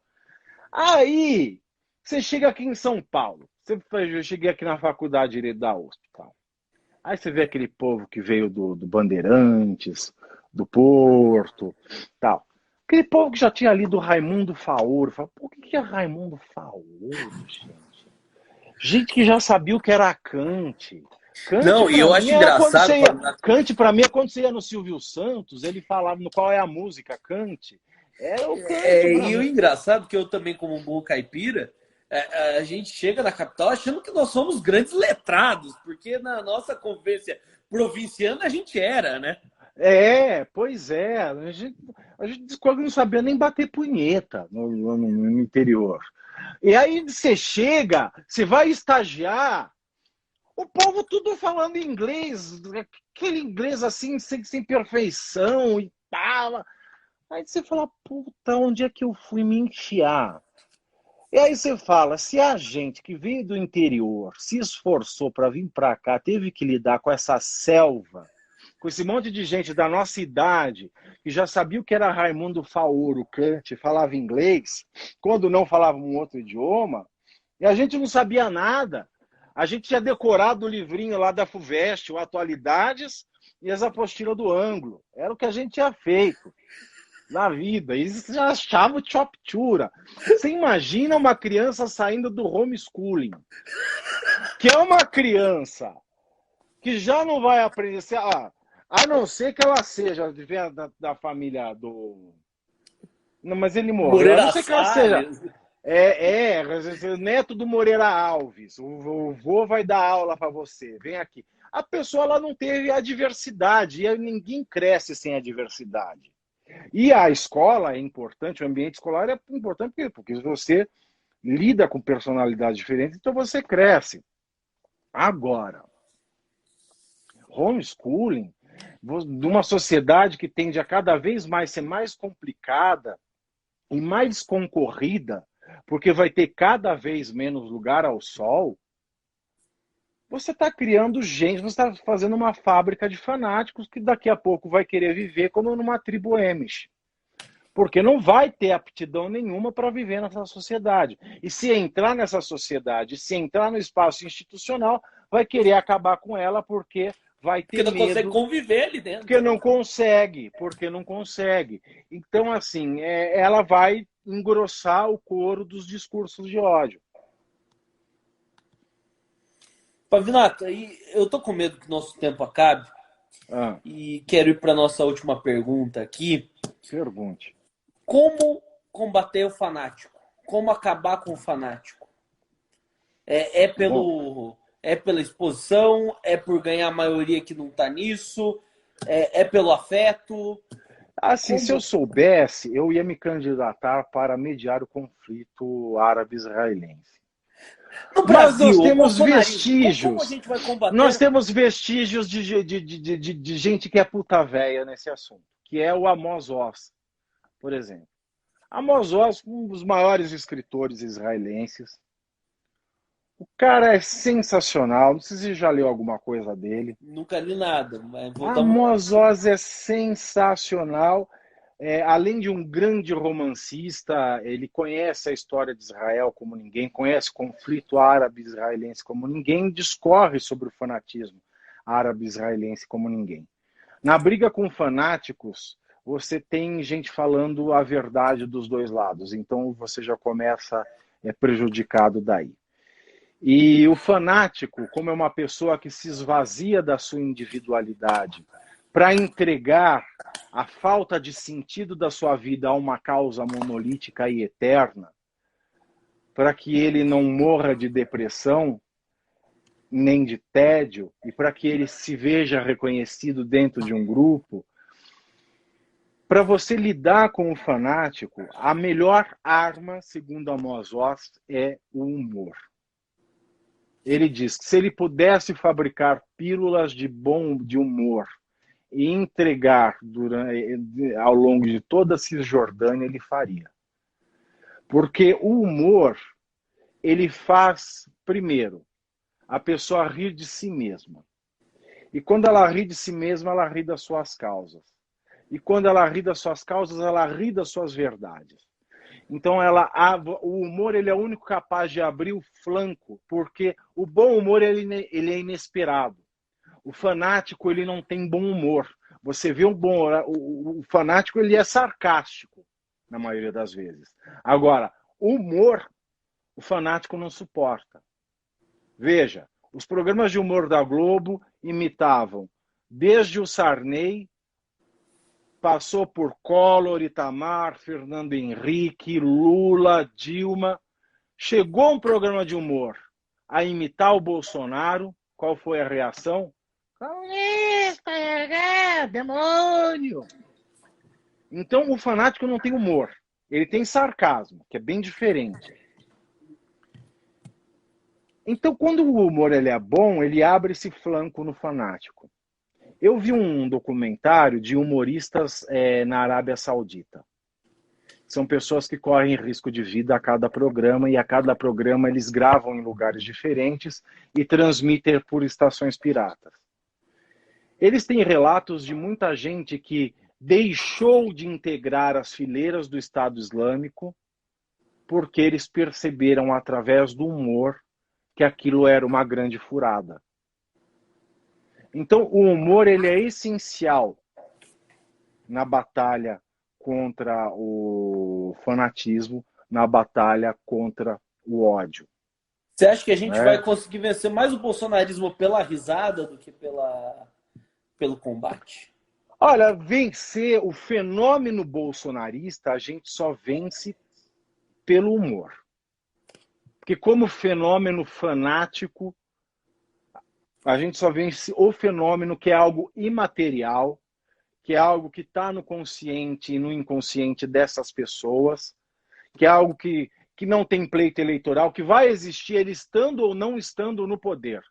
Aí, você chega aqui em São Paulo. Eu cheguei aqui na faculdade de Direito da USP. Aí você vê aquele povo que veio do Bandeirantes, do Porto, tal. Aquele povo que já tinha lido Raimundo Faoro. Fala, o que é Raimundo Faoro, gente? Gente que já sabia o que era Kant. Não, e eu acho engraçado... Kant, pra mim, é quando você ia no Silvio Santos, ele falava no qual é a música, Kant. Era o Kant. E o engraçado que eu também, como um bom caipira, a gente chega na capital achando que nós somos grandes letrados, porque na nossa convivência provinciana a gente era, né? Pois é. A gente não sabia nem bater punheta no interior. E aí você chega, você vai estagiar, O povo tudo falando inglês, aquele inglês assim, sem perfeição e tal. Aí você fala, puta, onde é que eu fui me enfiar? E aí você fala, se a gente que veio do interior se esforçou para vir para cá, teve que lidar com essa selva, com esse monte de gente da nossa idade, que já sabia o que era Raimundo Faoro, Kant, falava inglês, quando não falava um outro idioma, e a gente não sabia nada. A gente tinha decorado o livrinho lá da FUVEST, o Atualidades e as apostilas do Ângulo. Era o que a gente tinha feito na vida. E já achava o choptura. Você imagina uma criança saindo do homeschooling, que é uma criança que já não vai aprender, a não ser que ela seja da família do... Não, mas ele morreu. A não Moreira ser que ela seja... Salles. Neto do Moreira Alves, o vô vai dar aula para você, vem aqui. A pessoa ela não teve a diversidade, e ninguém cresce sem a diversidade. E a escola é importante, o ambiente escolar é importante porque você lida com personalidades diferentes, então você cresce. Agora, homeschooling, de uma sociedade que tende a cada vez mais ser mais complicada e mais concorrida, porque vai ter cada vez menos lugar ao sol, você está criando gente, você está fazendo uma fábrica de fanáticos que daqui a pouco vai querer viver como numa tribo Amish. Porque não vai ter aptidão nenhuma para viver nessa sociedade. E se entrar nessa sociedade, se entrar no espaço institucional, vai querer acabar com ela porque vai ter Porque não consegue medo. conviver ali dentro. Porque não consegue. Então, assim, ela vai engrossar o coro dos discursos de ódio. Pavinato, aí eu tô com medo que nosso tempo acabe e quero ir para nossa última pergunta aqui. Pergunte. Como combater o fanático? Como acabar com o fanático? É pela exposição? É por ganhar a maioria que não está nisso? É pelo afeto? Assim, se eu soubesse, eu ia me candidatar para mediar o conflito árabe-israelense. Mas nós temos vestígios. Como a gente vai combater? Nós temos vestígios de gente que é puta véia nesse assunto, que é o Amos Oz, por exemplo. Amos Oz, um dos maiores escritores israelenses. O cara é sensacional. Não sei se você já leu alguma coisa dele. Nunca li nada. Amos Oz é sensacional. Além de um grande romancista, ele conhece a história de Israel como ninguém, conhece o conflito árabe-israelense como ninguém, discorre sobre o fanatismo árabe-israelense como ninguém. Na briga com fanáticos, você tem gente falando a verdade dos dois lados, então você já começa prejudicado daí. E o fanático, como é uma pessoa que se esvazia da sua individualidade para entregar a falta de sentido da sua vida a uma causa monolítica e eterna, para que ele não morra de depressão, nem de tédio, e para que ele se veja reconhecido dentro de um grupo, para você lidar com o fanático, a melhor arma, segundo Amos Oz, é o humor. Ele diz que se ele pudesse fabricar pílulas de humor e entregar ao longo de toda a Cisjordânia, ele faria. Porque o humor, ele faz, primeiro, a pessoa rir de si mesma. E quando ela ri de si mesma, ela ri das suas causas. E quando ela ri das suas causas, ela ri das suas verdades. Então, o humor ele é o único capaz de abrir o flanco, porque o bom humor ele é inesperado. O fanático ele não tem bom humor. Você vê o fanático ele é sarcástico, na maioria das vezes. Agora, o humor, o fanático não suporta. Veja, os programas de humor da Globo imitavam desde o Sarney, passou por Collor, Itamar, Fernando Henrique, Lula, Dilma. Chegou um programa de humor a imitar o Bolsonaro. Qual foi a reação? Comunista, demônio! Então, o fanático não tem humor. Ele tem sarcasmo, que é bem diferente. Então, quando o humor ele é bom, ele abre esse flanco no fanático. Eu vi um documentário de humoristas na Arábia Saudita. São pessoas que correm risco de vida a cada programa, e a cada programa eles gravam em lugares diferentes e transmitem por estações piratas. Eles têm relatos de muita gente que deixou de integrar as fileiras do Estado Islâmico porque eles perceberam através do humor que aquilo era uma grande furada. Então, o humor ele é essencial na batalha contra o fanatismo, na batalha contra o ódio. Você acha que a gente vai conseguir vencer mais o bolsonarismo pela risada do que pelo combate? Olha, vencer o fenômeno bolsonarista, a gente só vence pelo humor. Porque como fenômeno fanático, a gente só vence o fenômeno que é algo imaterial, que é algo que está no consciente e no inconsciente dessas pessoas, que é algo que não tem pleito eleitoral, que vai existir ele estando ou não estando no poder.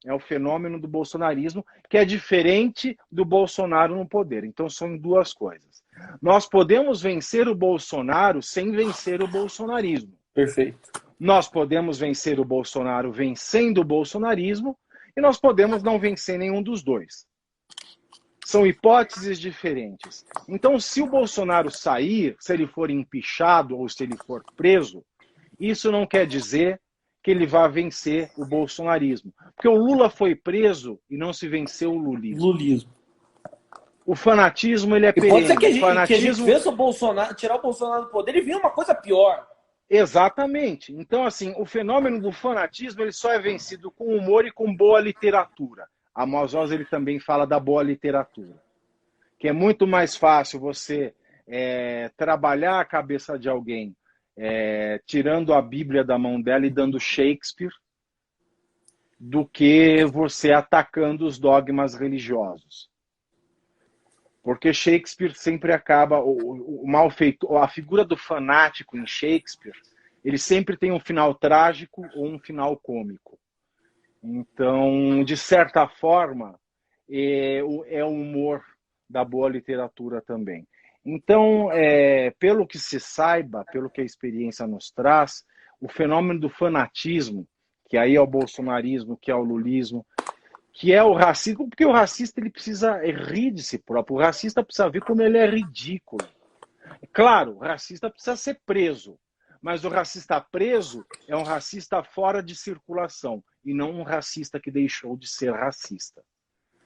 É o fenômeno do bolsonarismo, que é diferente do Bolsonaro no poder. Então, são duas coisas. Nós podemos vencer o Bolsonaro sem vencer o bolsonarismo. Perfeito. Nós podemos vencer o Bolsonaro vencendo o bolsonarismo, e nós podemos não vencer nenhum dos dois. São hipóteses diferentes. Então, se o Bolsonaro sair, se ele for empichado ou se ele for preso, isso não quer dizer que ele vá vencer o bolsonarismo. Porque o Lula foi preso e não se venceu o lulismo. O fanatismo, ele é perene. Pode ser que a gente vença o Bolsonaro, tirar o Bolsonaro do poder e vir uma coisa pior. Exatamente. Então, assim, o fenômeno do fanatismo, ele só é vencido com humor e com boa literatura. Amos Oz, ele também fala da boa literatura. Que é muito mais fácil você trabalhar a cabeça de alguém tirando a Bíblia da mão dela e dando Shakespeare, do que você atacando os dogmas religiosos. Porque Shakespeare sempre acaba, o malfeitor, a figura do fanático em Shakespeare, ele sempre tem um final trágico ou um final cômico. Então, de certa forma, é o humor da boa literatura também. Então, pelo que se saiba, pelo que a experiência nos traz, o fenômeno do fanatismo, que aí é o bolsonarismo, que é o lulismo, que é o racismo, porque o racista ele precisa rir de si próprio, o racista precisa ver como ele é ridículo. Claro, o racista precisa ser preso, mas o racista preso é um racista fora de circulação, e não um racista que deixou de ser racista.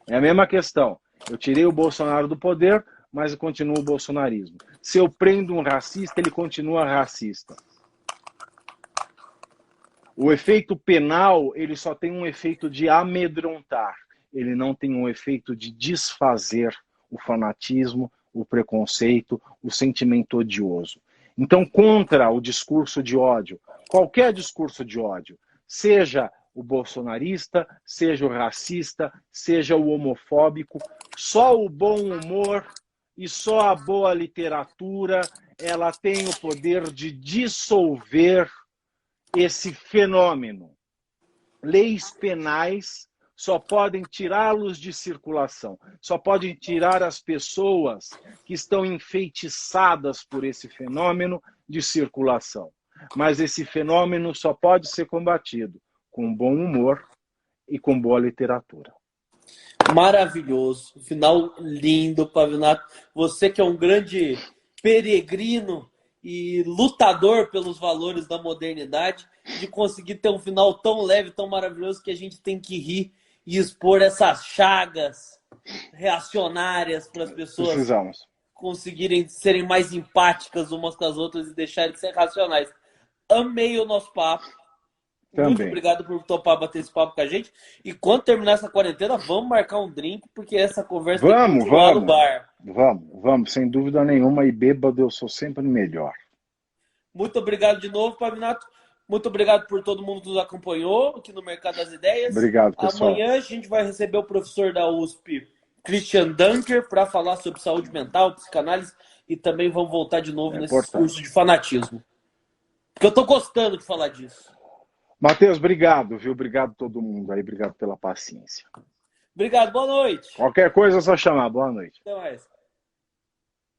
É a mesma questão. Eu tirei o Bolsonaro do poder, mas eu continuo o bolsonarismo. Se eu prendo um racista, ele continua racista. O efeito penal, ele só tem um efeito de amedrontar. Ele não tem um efeito de desfazer o fanatismo, o preconceito, o sentimento odioso. Então, contra o discurso de ódio, qualquer discurso de ódio, seja o bolsonarista, seja o racista, seja o homofóbico, só o bom humor e só a boa literatura, ela tem o poder de dissolver esse fenômeno. Leis penais só podem tirá-los de circulação, só podem tirar as pessoas que estão enfeitiçadas por esse fenômeno de circulação. Mas esse fenômeno só pode ser combatido com bom humor e com boa literatura. Maravilhoso. Final lindo, Pavinato. Você que é um grande peregrino e lutador pelos valores da modernidade, de conseguir ter um final tão leve, tão maravilhoso, que a gente tem que rir e expor essas chagas reacionárias para as pessoas conseguirem serem mais empáticas umas com as outras e deixarem de ser racionais. Amei o nosso papo. Também. Muito obrigado por topar bater esse papo com a gente. E quando terminar essa quarentena, vamos marcar um drink, porque essa conversa tem que continuar no bar. Vamos, sem dúvida nenhuma. E bêbado eu sou sempre melhor. Muito obrigado de novo, Pavinato. Muito obrigado por todo mundo que nos acompanhou aqui no Mercado das Ideias. Obrigado, pessoal. Amanhã a gente vai receber o professor da USP, Christian Dunker, para falar sobre saúde mental, psicanálise, e também vamos voltar de novo nesse curso de fanatismo. Porque eu estou gostando de falar disso. Matheus, obrigado, viu? Obrigado a todo mundo aí, obrigado pela paciência. Obrigado, boa noite. Qualquer coisa é só chamar. Boa noite. Até mais.